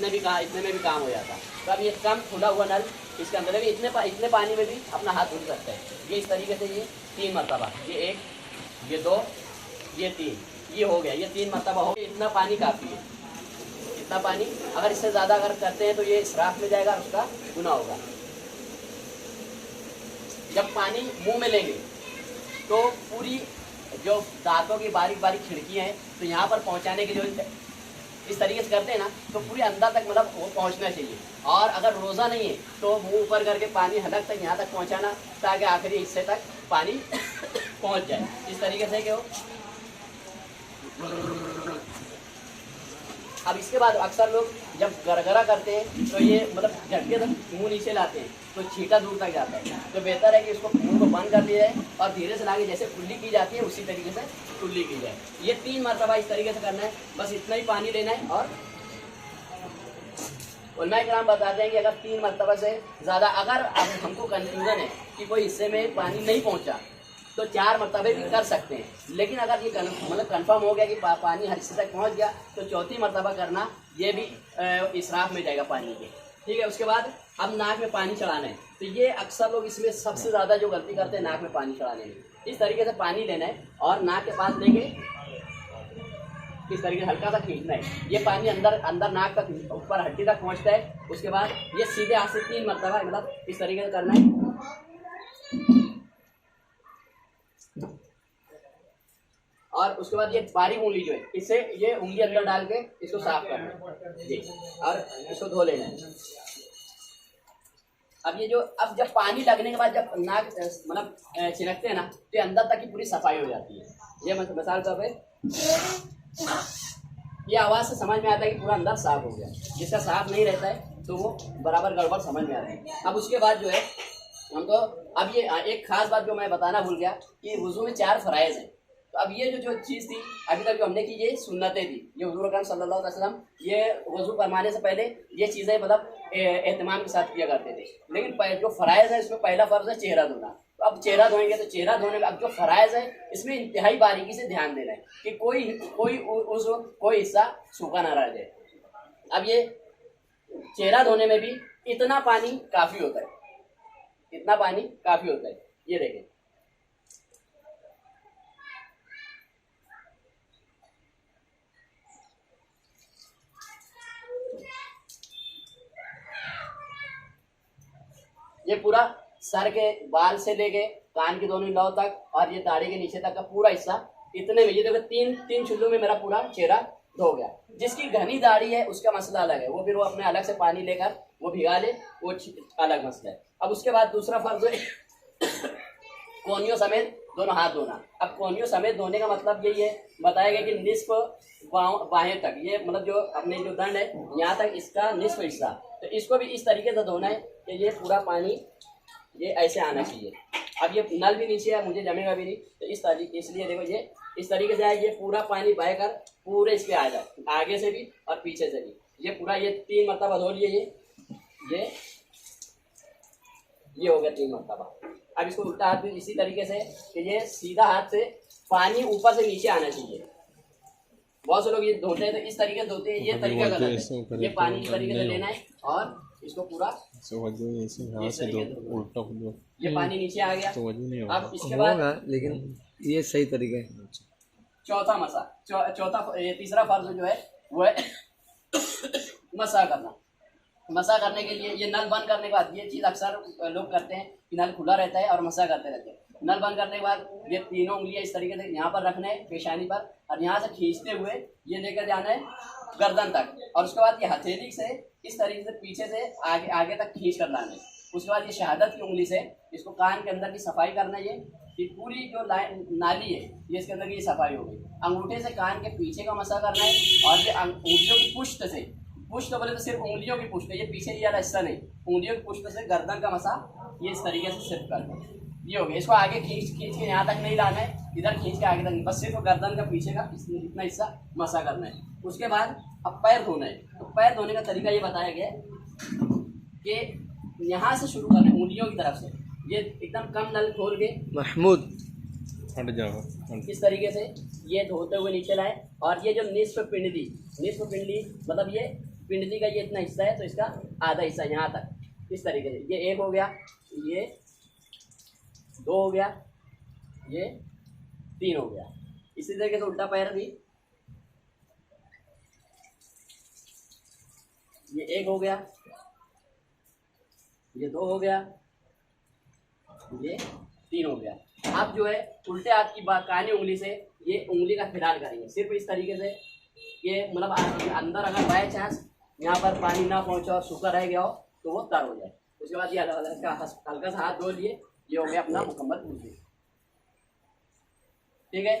इतने में भी काम हो जाता। तो अब ये कम खुला हुआ नल इसके अंदर भी इतने पानी में भी अपना हाथ धुल सकता है। ये इस तरीके से ये 3 मरतबा, ये 1, ये 2, ये 3, ये हो गया, ये 3 मरतबा हो गया। इतना पानी काफ़ी है, इतना पानी। अगर इससे ज़्यादा अगर करते हैं तो ये इसराफ में जाएगा, उसका गुनाह होगा। जब पानी मुंह में लेंगे तो पूरी जो दांतों की बारीक बारीक खिड़कियाँ हैं, तो यहाँ पर पहुँचाने के जो इस तरीके से करते हैं ना, तो पूरी अंदर तक मतलब वो पहुँचना चाहिए। और अगर रोज़ा नहीं है तो मुंह ऊपर करके पानी हलक तक यहाँ तक पहुँचाना, ताकि आखिरी हिस्से तक पानी पहुँच जाए। इस तरीके से क्यों। अब इसके बाद अक्सर लोग जब गरगरा करते हैं तो ये मतलब झटके तक मुंह नीचे लाते हैं तो छींटा दूर तक जाता है। तो बेहतर है कि उसको मुंह को बंद कर दिया जाए और धीरे से लाके जैसे कुल्ली की जाती है उसी तरीके से कुल्ली की जाए। ये 3 मरतबा इस तरीके से करना है। बस इतना ही पानी लेना है। और उलमा इकराम बताते हैं कि अगर 3 मरतबा से ज़्यादा अगर अब हमको कन्फ्यूज़न है कि कोई हिस्से में पानी नहीं पहुँचा तो 4 मरतबे भी कर सकते हैं। लेकिन अगर ये मतलब कंफर्म हो गया कि पानी हर हिस्से तक पहुंच गया तो 4थी मरतबा करना ये भी इसराफ में जाएगा पानी के। ठीक है। उसके बाद अब नाक में पानी चढ़ाना है। तो ये अक्सर लोग इसमें सबसे ज़्यादा जो गलती करते हैं नाक में पानी चढ़ाने में। इस तरीके से पानी लेना है और नाक के पास लेके इस तरीके से हल्का सा खींचना है। ये पानी अंदर नाक तक ऊपर हड्डी तक पहुँचता है। उसके बाद ये सीधे हाथ से 3 मरतबा मतलब इस तरीके से करना है। और उसके बाद ये बारीक उंगली जो है, इससे ये उंगली अंदर डाल के इसको साफ करना है जी, और इसको धो लेना है। अब जब पानी लगने के बाद जब नाक मतलब छिड़कते हैं ना, तो अंदर तक की पूरी सफाई हो जाती है। ये मिसाल तौर पे ये आवाज़ से समझ में आता है कि पूरा अंदर साफ हो गया। जिसका साफ नहीं रहता है तो वो बराबर गड़बड़ समझ में आता है। अब उसके बाद जो है हमको अब ये एक खास बात जो मैं बताना भूल गया कि वुज़ू में 4 फ़राइज़ हैं। तो अब ये जो चीज़ थी अभी तक जो हमने की, ये सुन्नतें थी। ये हुज़ूर अकरम सल्लल्लाहु अलैहि वसल्लम ये वज़ू फरमाने से पहले ये चीज़ें मतलब एहतमाम के साथ किया करते थे। लेकिन जो फ़राइज़ है इसमें पहला फ़र्ज़ है चेहरा धोना। तो अब चेहरा धोएंगे तो चेहरा धोने में अब जो फ़राइज़ है इसमें इंतहाई बारीकी से ध्यान देना है कि कोई हिस्सा सूखा ना रह जाए। अब ये चेहरा धोने में भी इतना पानी काफ़ी होता है, इतना पानी काफ़ी होता है। ये देखें, ये पूरा सर के बाल से लेके कान की दोनों लौ तक और ये दाढ़ी के नीचे तक का पूरा हिस्सा इतने में, ये देखो 3 चुल्लू में मेरा पूरा चेहरा धो गया। जिसकी घनी दाढ़ी है उसका मसला अलग है, वो फिर वो अपने अलग से पानी लेकर वो भिगा ले, वो अलग मसला है। अब उसके बाद दूसरा फर्ज है कोहनियों समेत दोनों हाथ धोना। अब कोहनियों समेत धोने का मतलब यही है, बताया गया कि निस्फ बाहें तक, ये मतलब जो अपने जो दंड है यहाँ तक इसका निस्फ हिस्सा, तो इसको भी इस तरीके से धोना है कि ये पूरा पानी ये ऐसे आना चाहिए। अब ये नल भी नीचे है, मुझे जमेगा भी नहीं, तो इस तरीके इसलिए देखो ये इस तरीके से आए, ये पूरा पानी बहकर पूरे इस पे आ जाए, आगे से भी और पीछे से भी। ये पूरा ये 3 मरतबा धो लिए। ये हो गया 3 मरतबा। अब इसको उल्टा हाथ भी इसी तरीके से कि ये सीधा हाथ से पानी ऊपर से नीचे आना चाहिए। बहुत से लोग ये धोते हैं तो इस तरीके से धोते हैं, ये तरीका गलत है। ये पानी इस तरीके से लेना है और इसको पूरा ये पानी नीचे आ गया। अब इसके बाद लेकिन ये सही तरीका है। चौथा मसा तीसरा फर्ज जो है वो है मसा करना। मसा करने के लिए ये नल बंद करने के बाद ये चीज़ अक्सर लोग करते हैं कि नल खुला रहता है और मसा करते रहते हैं। नल बंद करने के बाद ये तीनों उंगलियां इस तरीके से यहाँ पर रखना है पेशानी पर, और यहाँ से खींचते हुए ये लेकर जाना है गर्दन तक, और उसके बाद ये हथेली से इस तरीके से पीछे से आगे तक खींच कर लाना है। उसके बाद ये शहादत की उंगली से इसको कान के अंदर की सफाई करना है। ये पूरी जो नाली है ये इसके अंदर की सफाई हो गई। अंगूठे से कान के पीछे का मसा करना है, और ये उंगलियों की पुष्ट से, पुष्ट बोले तो सिर्फ उंगलियों की पुष्ट है, ये पीछे ये वाला हिस्सा नहीं, उंगलियों की पुष्ट से गर्दन का मसा ये इस तरीके से सिर्फ करना है। ये हो गया। इसको आगे खींच के यहाँ तक नहीं लाना है, इधर खींच के आगे तक, बस सिर्फ गर्दन का पीछे का इतना हिस्सा मसा करना है। उसके बाद अब पैर धोना है। तो पैर धोने का तरीका ये बताया गया कि यहाँ से शुरू करना है उंगलियों की तरफ से, ये एकदम कम नल खोल के महमूद इस तरीके से ये धोते हुए नीचे लाए, और ये जो निस्फ पिंडली मतलब ये पिंडली का ये इतना हिस्सा है तो इसका आधा हिस्सा यहाँ तक, इस तरीके से। ये 1 हो गया, ये 2 हो गया, ये 3 हो गया। इसी तरीके से उल्टा पैर भी, ये 1 हो गया, ये 2 हो गया, ये 3 हो गया। आप जो है उल्टे हाथ की कानी उंगली से ये उंगली का फिराल करेंगे, सिर्फ इस तरीके से। ये मतलब अंदर अगर बाय चांस यहाँ पर पानी ना पहुँचा और सूखा रह गया हो तो वो तर हो जाए। उसके बाद ये हल्का सा हाथ धो लिए, ये हो गया अपना मुकम्मल उल्टी। ठीक है।